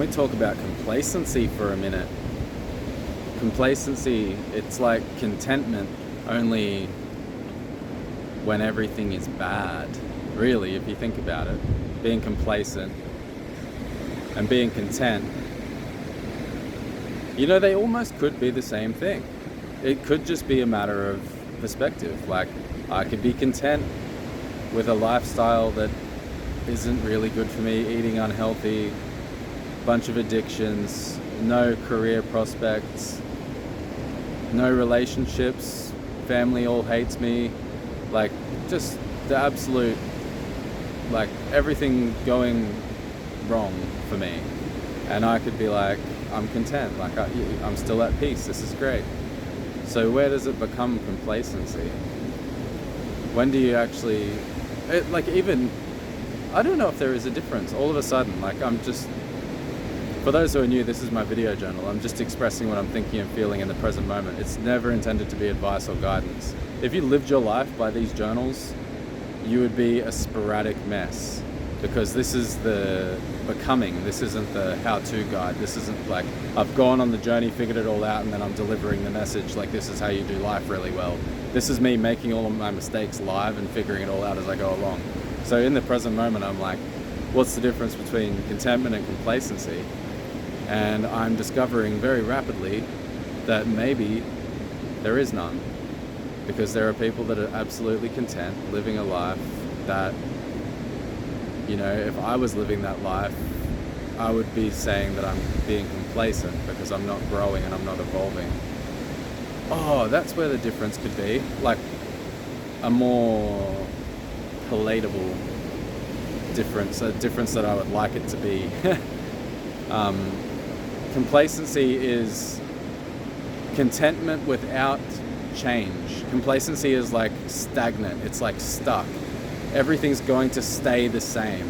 we talk about complacency for a minute. Complacency, it's like contentment, only when everything is bad. Really, if you think about it, being complacent and being content, they almost could be the same thing. It could just be a matter of perspective. Like, I could be content with a lifestyle that isn't really good for me, eating unhealthy, bunch of addictions, no career prospects, no relationships, family all hates me, like just the absolute, like everything going wrong for me. And I could be like, I'm content, like I'm still at peace, this is great. So where does it become complacency? When do you actually, I don't know if there is a difference. All of a sudden, like for those who are new, this is my video journal. I'm just expressing what I'm thinking and feeling in the present moment. It's never intended to be advice or guidance. If you lived your life by these journals, you would be a sporadic mess, because this is the becoming. This isn't the how-to guide. This isn't like I've gone on the journey, figured it all out, and then I'm delivering the message like this is how you do life really well. This is me making all of my mistakes live and figuring it all out as I go along. So in the present moment, I'm like, what's the difference between contentment and complacency? And I'm discovering very rapidly that maybe there is none, because there are people that are absolutely content living a life that, if I was living that life, I would be saying that I'm being complacent because I'm not growing and I'm not evolving. Oh, that's where the difference could be, like a more palatable difference, a difference that I would like it to be. Complacency is contentment without change. Complacency is like stagnant, it's like stuck. Everything's going to stay the same.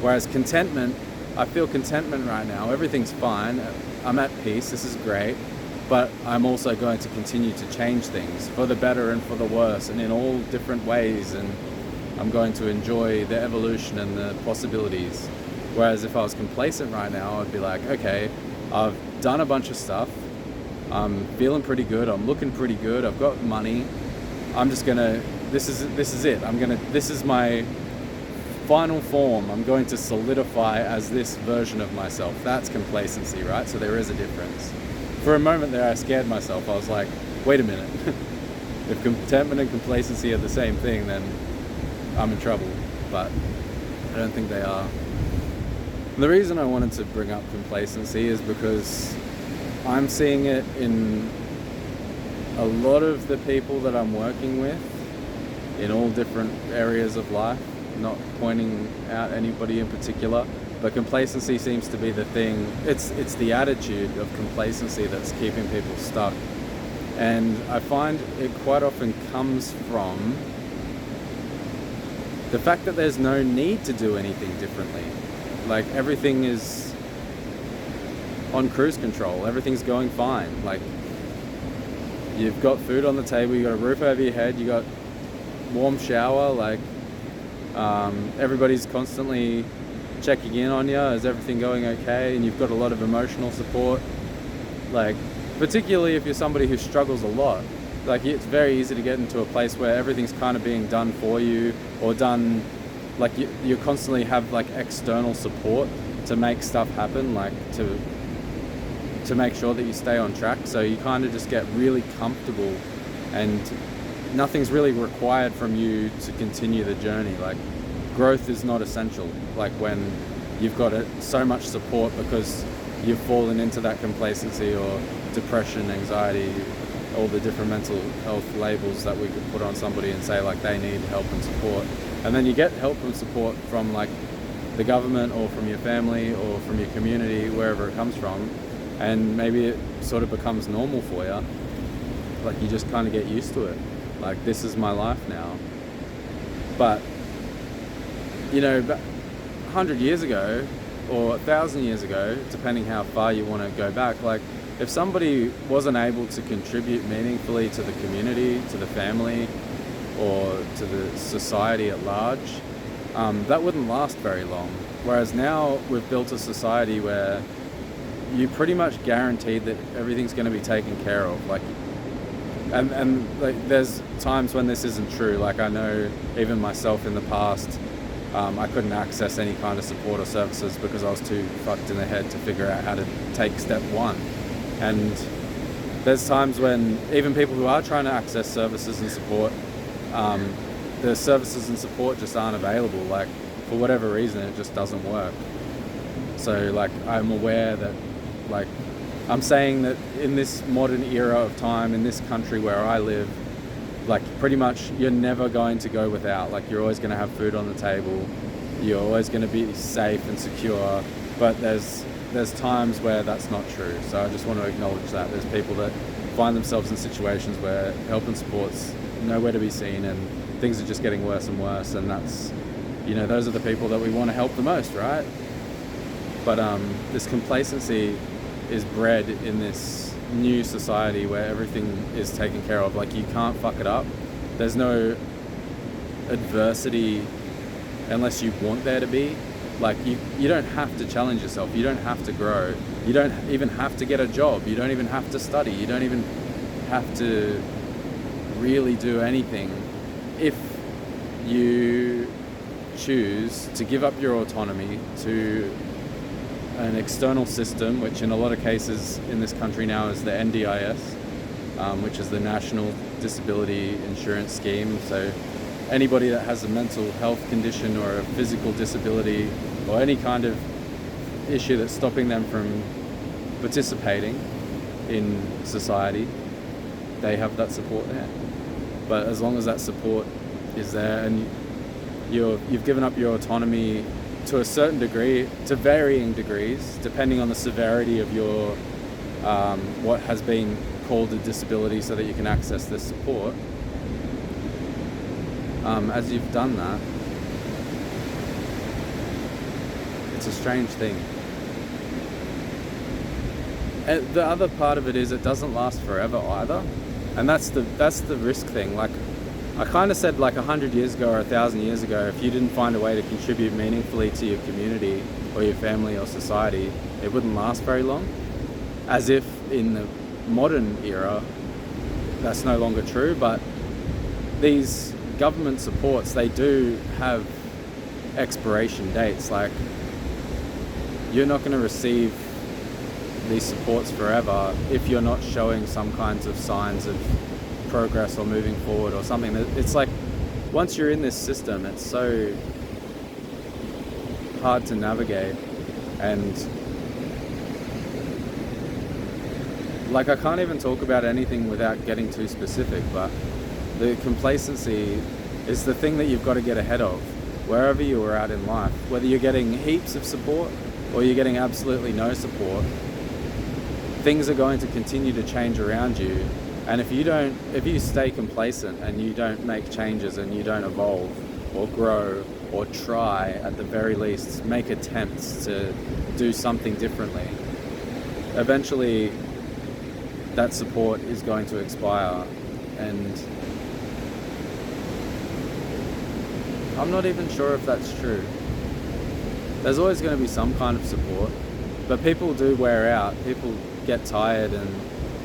Whereas contentment, I feel contentment right now, everything's fine, I'm at peace, this is great, but I'm also going to continue to change things for the better and for the worse and in all different ways, and I'm going to enjoy the evolution and the possibilities. Whereas if I was complacent right now, I'd be like, okay, I've done a bunch of stuff, I'm feeling pretty good, I'm looking pretty good, I've got money, I'm just gonna, this is it, this is my final form, I'm going to solidify as this version of myself. That's complacency, right? So there is a difference. For a moment there, I scared myself. I was like, wait a minute, if contentment and complacency are the same thing, then I'm in trouble, but I don't think they are. The reason I wanted to bring up complacency is because I'm seeing it in a lot of the people that I'm working with in all different areas of life, not pointing out anybody in particular, but complacency seems to be the thing. It's the attitude of complacency that's keeping people stuck. And I find it quite often comes from the fact that there's no need to do anything differently. Like everything is on cruise control, everything's going fine. Like you've got food on the table, you got a roof over your head, you got warm shower, like everybody's constantly checking in on you, is everything going okay, and you've got a lot of emotional support. Like particularly if you're somebody who struggles a lot, like it's very easy to get into a place where everything's kind of being done for you, or done, like you constantly have like external support to make stuff happen, like to make sure that you stay on track. So you kind of just get really comfortable and nothing's really required from you to continue the journey. Like growth is not essential, like when you've got so much support because you've fallen into that complacency or depression, anxiety, all the different mental health labels that we could put on somebody and say like they need help and support. And then you get help and support from like the government or from your family or from your community, wherever it comes from, and maybe it sort of becomes normal for you. Like you just kind of get used to it. Like this is my life now. But 100 years ago or 1,000 years ago, depending how far you want to go back, like if somebody wasn't able to contribute meaningfully to the community, to the family, or to the society at large, that wouldn't last very long. Whereas now we've built a society where you pretty much guaranteed that everything's going to be taken care of. Like, and like, there's times when this isn't true. Like, I know even myself in the past, I couldn't access any kind of support or services because I was too fucked in the head to figure out how to take step one. And there's times when even people who are trying to access services and support, the services and support just aren't available. Like, for whatever reason, it just doesn't work. So, like, I'm aware that, like, I'm saying that in this modern era of time, in this country where I live, like, pretty much you're never going to go without. Like, you're always going to have food on the table. You're always going to be safe and secure. But there's times where that's not true. So I just want to acknowledge that. There's people that find themselves in situations where help and support's nowhere to be seen and things are just getting worse and worse. And that's, you know, those are the people that we want to help the most, right? But this complacency is bred in this new society where everything is taken care of. Like, you can't fuck it up. There's no adversity unless you want there to be. Like, you don't have to challenge yourself. You don't have to grow. You don't even have to get a job. You don't even have to study. You don't even have to really do anything if you choose to give up your autonomy to an external system, which in a lot of cases in this country now is the NDIS, which is the National Disability Insurance Scheme. So anybody that has a mental health condition or a physical disability or any kind of issue that's stopping them from participating in society, they have that support there. But as long as that support is there and you've given up your autonomy to a certain degree, to varying degrees, depending on the severity of your what has been called a disability, so that you can access this support. As you've done that, it's a strange thing. And the other part of it is it doesn't last forever either, and that's the risk thing. Like, I kind of said, like 100 years ago or 1,000 years ago, if you didn't find a way to contribute meaningfully to your community or your family or society, it wouldn't last very long. As if in the modern era, that's no longer true. But these government supports, they do have expiration dates. Like, you're not going to receive these supports forever if you're not showing some kinds of signs of progress or moving forward or something. It's like, once you're in this system, it's so hard to navigate. And like, I can't even talk about anything without getting too specific, but the complacency is the thing that you've got to get ahead of wherever you are at in life. Whether you're getting heaps of support or you're getting absolutely no support, things are going to continue to change around you. And if you stay complacent and you don't make changes and you don't evolve or grow or try, at the very least, make attempts to do something differently, eventually that support is going to expire. And I'm not even sure if that's true. There's always going to be some kind of support, but people do wear out. People get tired, and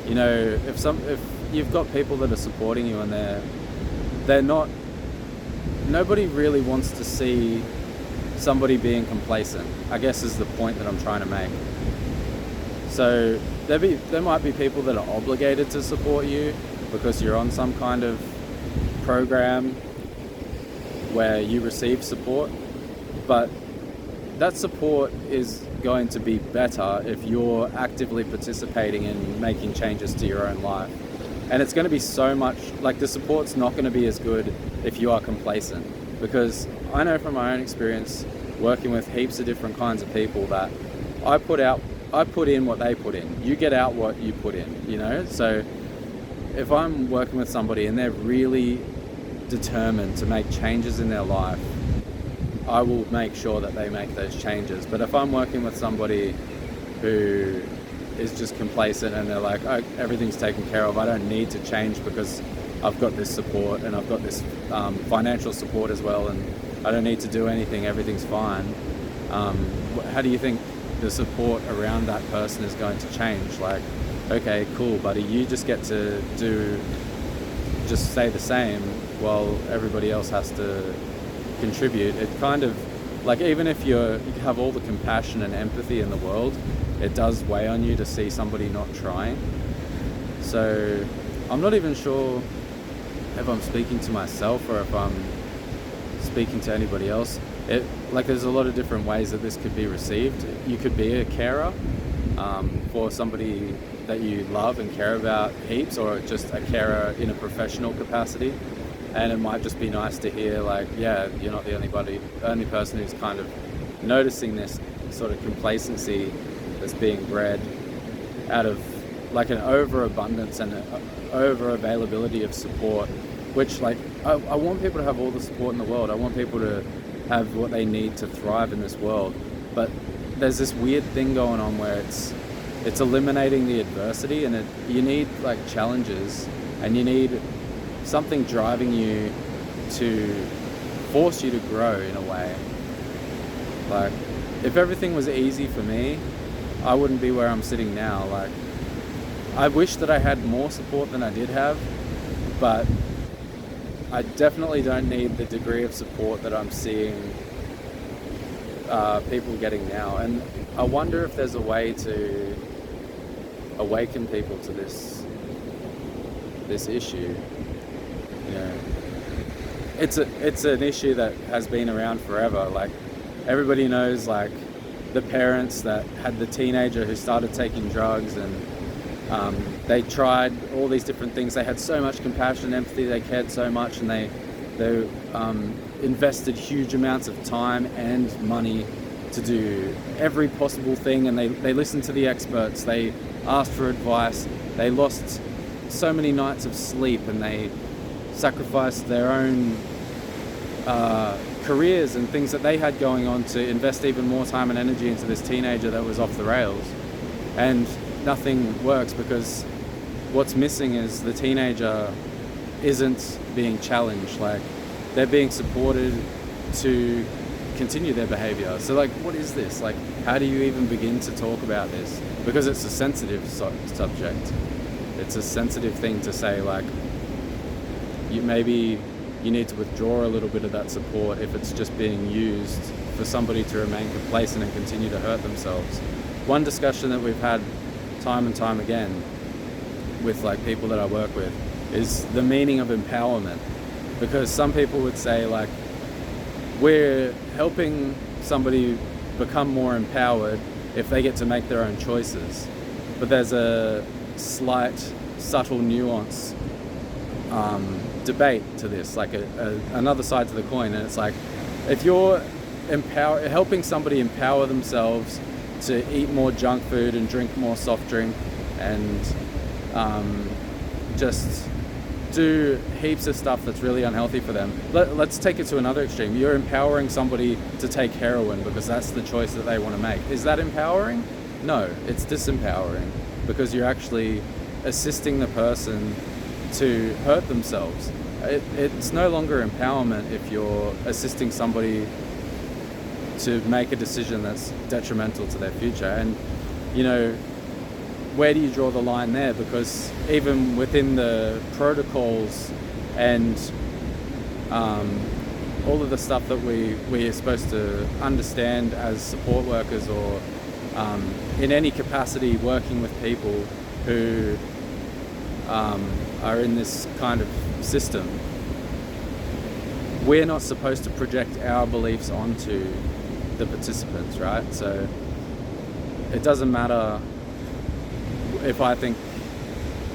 you know, if you've got people that are supporting you and they're not, nobody really wants to see somebody being complacent, I guess is the point that I'm trying to make. So there might be people that are obligated to support you because you're on some kind of program where you receive support, but that support is going to be better if you're actively participating in making changes to your own life. And it's going to be so much, like, the support's not going to be as good if you are complacent, because I know from my own experience working with heaps of different kinds of people that I put in what they put in. You get out what you put in, you know? So if I'm working with somebody and they're really determined to make changes in their life, I will make sure that they make those changes. But if I'm working with somebody who is just complacent and they're like, oh, everything's taken care of, I don't need to change because I've got this support and I've got this financial support as well, and I don't need to do anything, everything's fine. How do you think the support around that person is going to change. Like, okay, cool, buddy, you just get to just stay the same while everybody else has to contribute. It kind of, like, even if you have all the compassion and empathy in the world, it does weigh on you to see somebody not trying. So I'm not even sure if I'm speaking to myself or if I'm speaking to anybody else. There's a lot of different ways that this could be received. You could be a carer for somebody that you love and care about heaps, or just a carer in a professional capacity. And it might just be nice to hear, like, yeah, you're not the only person who's kind of noticing this sort of complacency that's being bred out of like an overabundance and over availability of support, which, like, I want people to have all the support in the world. I want people to have what they need to thrive in this world. But there's this weird thing going on where it's eliminating the adversity, and you need like challenges, and you need something driving you to force you to grow in a way. Like, if everything was easy for me, I wouldn't be where I'm sitting now. Like, I wish that I had more support than I did have, but I definitely don't need the degree of support that I'm seeing people getting now. And I wonder if there's a way to awaken people to this issue. You know, it's an issue that has been around forever. Like, everybody knows, like, the parents that had the teenager who started taking drugs, and they tried all these different things. They had so much compassion and empathy, they cared so much, and they invested huge amounts of time and money to do every possible thing, and they listened to the experts, they asked for advice, they lost so many nights of sleep, and they sacrificed their own careers and things that they had going on to invest even more time and energy into this teenager that was off the rails. And nothing works, because what's missing is the teenager isn't being challenged. Like, they're being supported to continue their behavior. So, like, what is this? Like, how do you even begin to talk about this? Because it's a sensitive subject. It's a sensitive thing to say, like, maybe you need to withdraw a little bit of that support if it's just being used for somebody to remain complacent and continue to hurt themselves. One discussion that we've had time and time again with, like, people that I work with is the meaning of empowerment. Because some people would say, like, we're helping somebody become more empowered if they get to make their own choices. But there's a slight, subtle nuance debate to this, like another side to the coin. And it's like, if you're helping somebody empower themselves to eat more junk food and drink more soft drink and just do heaps of stuff that's really unhealthy for them. Let's take it to another extreme. You're empowering somebody to take heroin because that's the choice that they want to make. Is that empowering? No, it's disempowering, because you're actually assisting the person to hurt themselves. It's no longer empowerment if you're assisting somebody to make a decision that's detrimental to their future. And, you know, where do you draw the line there? Because even within the protocols and all of the stuff that we are supposed to understand as support workers, or in any capacity working with people who are in this kind of system, we're not supposed to project our beliefs onto the participants, right? So it doesn't matter if I think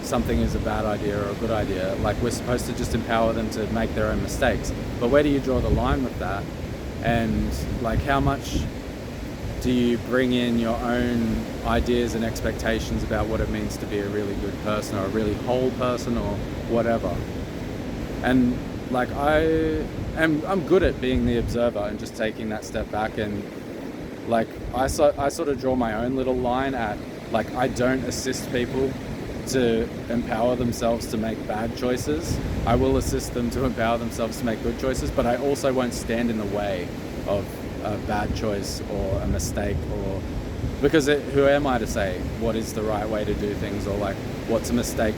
something is a bad idea or a good idea. Like, we're supposed to just empower them to make their own mistakes. But where do you draw the line with that? And, like, how much do you bring in your own ideas and expectations about what it means to be a really good person, or a really whole person, or whatever? And, like, I'm good at being the observer and just taking that step back, and, like, I sort of draw my own little line at, like, I don't assist people to empower themselves to make bad choices. I will assist them to empower themselves to make good choices, but I also won't stand in the way of a bad choice or a mistake, or Because who am I to say what is the right way to do things, or like what's a mistake,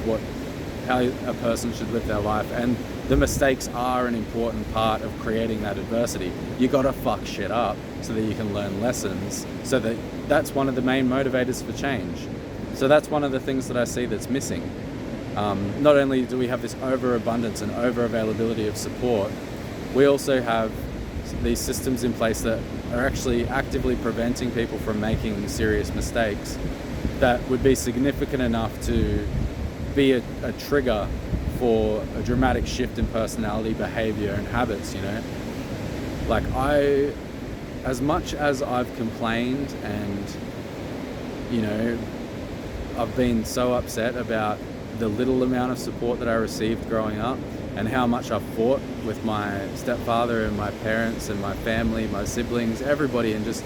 how a person should live their life? And the mistakes are an important part of creating that adversity. You gotta fuck shit up so that you can learn lessons, so that's one of the main motivators for change. So that's one of the things that I see that's missing. Not only do we have this overabundance and over-availability of support, we also have these systems in place that are actually actively preventing people from making serious mistakes that would be significant enough to be a trigger for a dramatic shift in personality, behavior, and habits, you know? Like, as much as I've complained and, you know, I've been so upset about the little amount of support that I received growing up, and how much I've fought with my stepfather and my parents and my family, my siblings, everybody, and just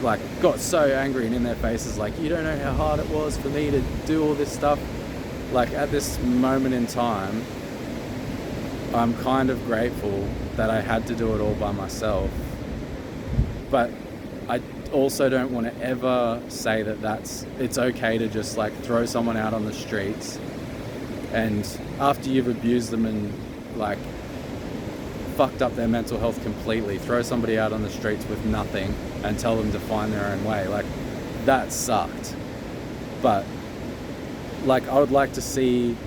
like got so angry and in their faces, like, you don't know how hard it was for me to do all this stuff. Like, at this moment in time, I'm kind of grateful that I had to do it all by myself. But I also don't want to ever say that it's okay to just like throw someone out on the streets, and after you've abused them and like fucked up their mental health completely, throw somebody out on the streets with nothing and tell them to find their own way. Like, that sucked. But like, I would like to see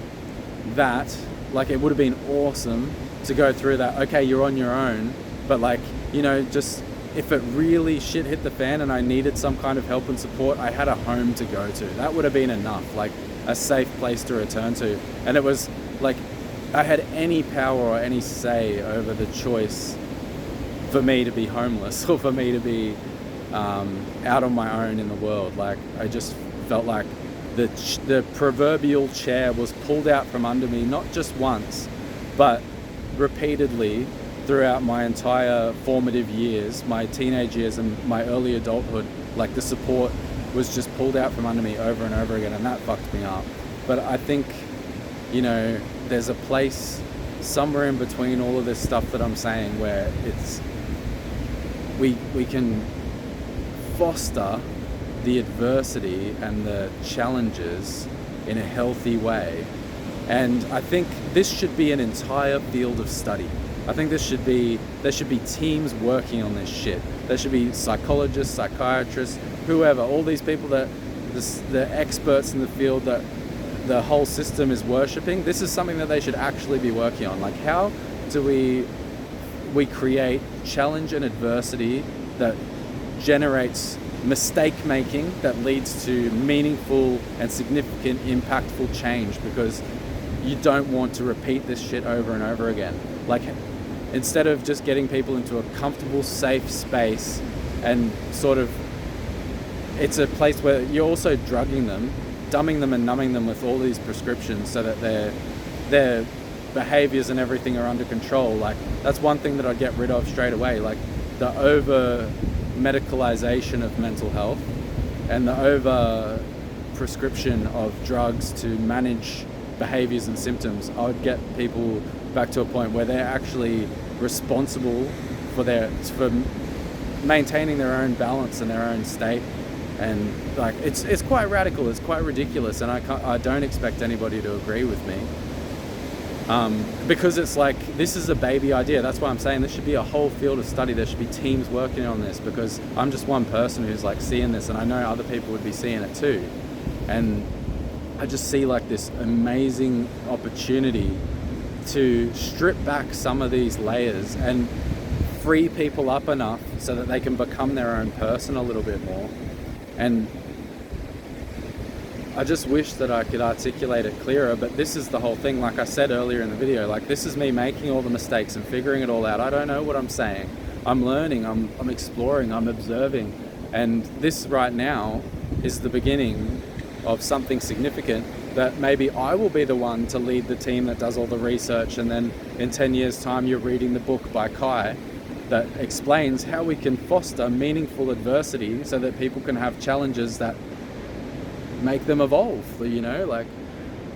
that, like, it would have been awesome to go through that. Okay, you're on your own, but like, you know, just if it really shit hit the fan and I needed some kind of help and support, I had a home to go to. That would have been enough, like a safe place to return to. And it was like, I had any power or any say over the choice for me to be homeless or for me to be out on my own in the world. Like, I just felt like the proverbial chair was pulled out from under me, not just once, but repeatedly throughout my entire formative years, my teenage years and my early adulthood. Like, the support was just pulled out from under me over and over again, and that fucked me up. But I think, you know, there's a place somewhere in between all of this stuff that I'm saying where we can foster the adversity and the challenges in a healthy way. And I think this should be an entire field of study. I think there should be teams working on this shit. There should be psychologists, psychiatrists, whoever, all these people that the experts in the field that the whole system is worshipping. This is something that they should actually be working on. Like, how do we create challenge and adversity that generates mistake making that leads to meaningful and significant impactful change, because you don't want to repeat this shit over and over again. Like, instead of just getting people into a comfortable, safe space and sort of, it's a place where you're also drugging them, dumbing them and numbing them with all these prescriptions so that their behaviors and everything are under control. Like, that's one thing that I'd get rid of straight away. Like, the over medicalization of mental health and the over prescription of drugs to manage behaviors and symptoms. I would get people back to a point where they're actually responsible for maintaining their own balance and their own state. And like, it's quite radical, it's quite ridiculous, and I don't expect anybody to agree with me, because it's like, this is a baby idea. That's why I'm saying there should be a whole field of study. There should be teams working on this, because I'm just one person who's like seeing this, and I know other people would be seeing it too. And I just see like this amazing opportunity to strip back some of these layers and free people up enough so that they can become their own person a little bit more. And I just wish that I could articulate it clearer, but this is the whole thing. Like I said earlier in the video, like, this is me making all the mistakes and figuring it all out. I don't know what I'm saying. I'm learning, I'm exploring, I'm observing. And this right now is the beginning of something significant that maybe I will be the one to lead the team that does all the research, and then in 10 years' time you're reading the book by Kai that explains how we can foster meaningful adversity so that people can have challenges that make them evolve, you know, like,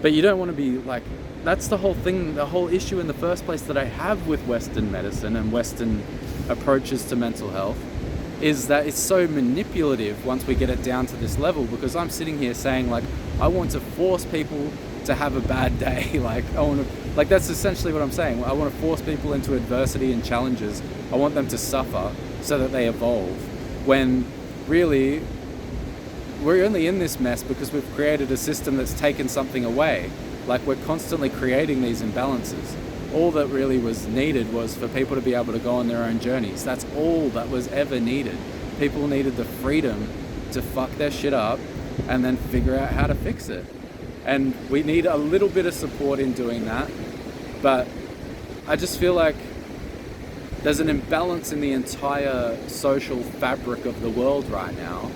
but you don't want to be like, that's the whole thing, the whole issue in the first place that I have with Western medicine and Western approaches to mental health, is that it's so manipulative once we get it down to this level, because I'm sitting here saying, like, I want to force people to have a bad day. Like that's essentially what I'm saying. I want to force people into adversity and challenges. I want them to suffer so that they evolve, when really we're only in this mess because we've created a system that's taken something away. Like, we're constantly creating these imbalances. All that really was needed was for people to be able to go on their own journeys. That's all that was ever needed. People needed the freedom to fuck their shit up and then figure out how to fix it. And we need a little bit of support in doing that. But I just feel like there's an imbalance in the entire social fabric of the world right now,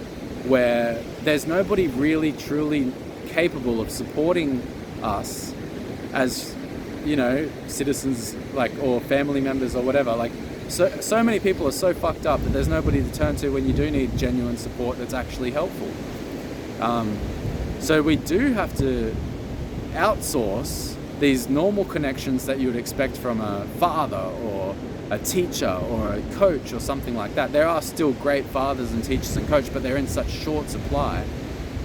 where there's nobody really truly capable of supporting us as, citizens, like, or family members or whatever. Like, so many people are so fucked up that there's nobody to turn to when you do need genuine support that's actually helpful. So we do have to outsource these normal connections that you would expect from a father or a teacher or a coach or something like that. There are still great fathers and teachers and coaches, but they're in such short supply.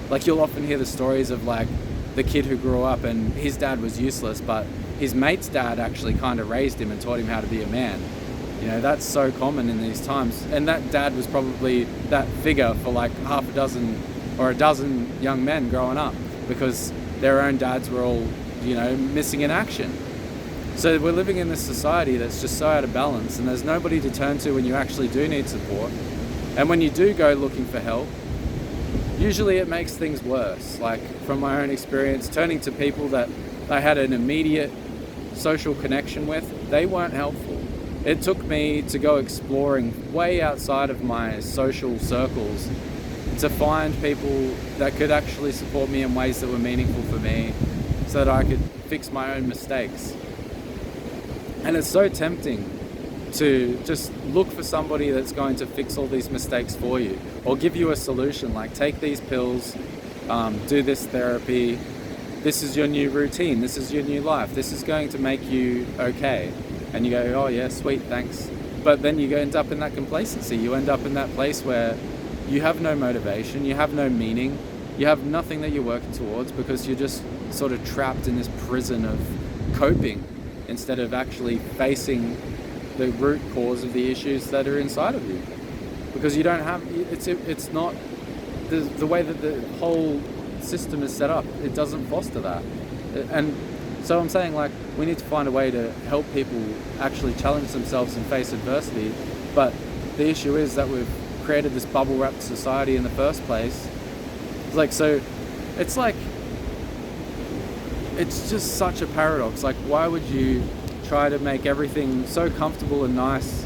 Like, you'll often hear the stories of, like, the kid who grew up and his dad was useless, but his mate's dad actually kind of raised him and taught him how to be a man. That's so common in these times. And that dad was probably that figure for like half a dozen or a dozen young men growing up, because their own dads were all, missing in action. So we're living in this society that's just so out of balance, and there's nobody to turn to when you actually do need support. And when you do go looking for help, usually it makes things worse. Like, from my own experience, turning to people that I had an immediate social connection with, they weren't helpful. It took me to go exploring way outside of my social circles to find people that could actually support me in ways that were meaningful for me, so that I could fix my own mistakes. And it's so tempting to just look for somebody that's going to fix all these mistakes for you, or give you a solution, like, take these pills, do this therapy, this is your new routine, this is your new life, this is going to make you okay. And you go, oh yeah, sweet, thanks. But then you end up in that complacency. You end up in that place where you have no motivation, you have no meaning, you have nothing that you're working towards, because you're just sort of trapped in this prison of coping instead of actually facing the root cause of the issues that are inside of you. Because you don't have, it's not, the way that the whole system is set up, it doesn't foster that. And so I'm saying, like, we need to find a way to help people actually challenge themselves and face adversity. But the issue is that we've created this bubble-wrapped society in the first place. It's just such a paradox. Like, why would you try to make everything so comfortable and nice,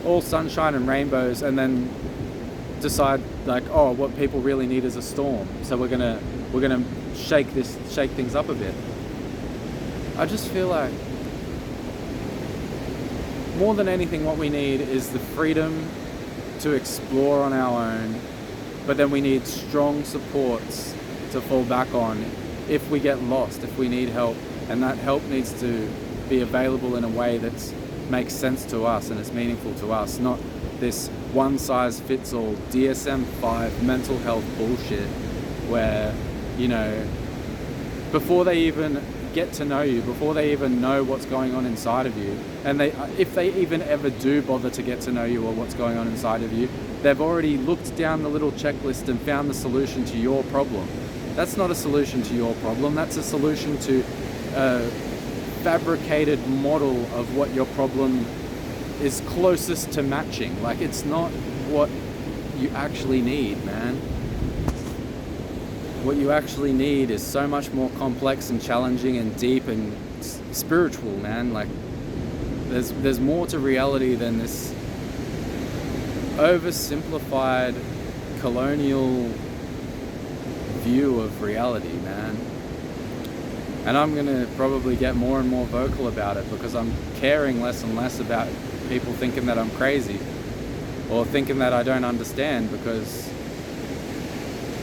all sunshine and rainbows, and then decide, like, oh, what people really need is a storm, so we're gonna shake things up a bit. I just feel like more than anything what we need is the freedom to explore on our own, but then we need strong supports to fall back on if we get lost, if we need help, and that help needs to be available in a way that makes sense to us and is meaningful to us, not this one-size-fits-all DSM-5 mental health bullshit where, before they even get to know you, before they even know what's going on inside of you, and if they even ever do bother to get to know you or what's going on inside of you, they've already looked down the little checklist and found the solution to your problem. That's not a solution to your problem, that's a solution to a fabricated model of what your problem is closest to matching. Like, it's not what you actually need, man. What you actually need is so much more complex and challenging and deep and spiritual, man. Like, there's more to reality than this oversimplified colonial view of reality, man. And I'm gonna probably get more and more vocal about it, because I'm caring less and less about people thinking that I'm crazy or thinking that I don't understand, because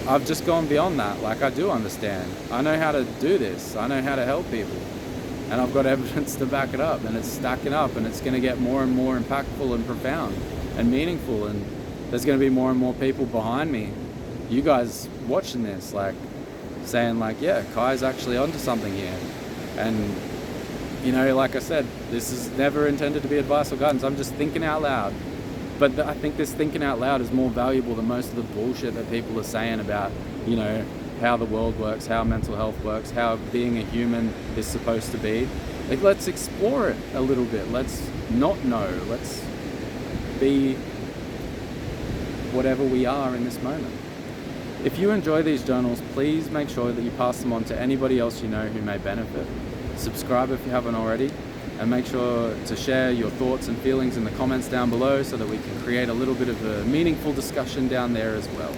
I've just gone beyond that. Like, I do understand. I know how to do this. I know how to help people. And I've got evidence to back it up, and it's stacking up, and it's going to get more and more impactful and profound and meaningful. And there's going to be more and more people behind me, you guys watching this, like saying like, yeah, Kai's actually onto something here. And you know, like I said, this is never intended to be advice or guidance. I'm just thinking out loud. But I think this thinking out loud is more valuable than most of the bullshit that people are saying about, you know, how the world works, how mental health works, how being a human is supposed to be. Like, let's explore it a little bit. Let's not know. Let's be whatever we are in this moment. If you enjoy these journals, please make sure that you pass them on to anybody else you know who may benefit. Subscribe if you haven't already, and make sure to share your thoughts and feelings in the comments down below so that we can create a little bit of a meaningful discussion down there as well.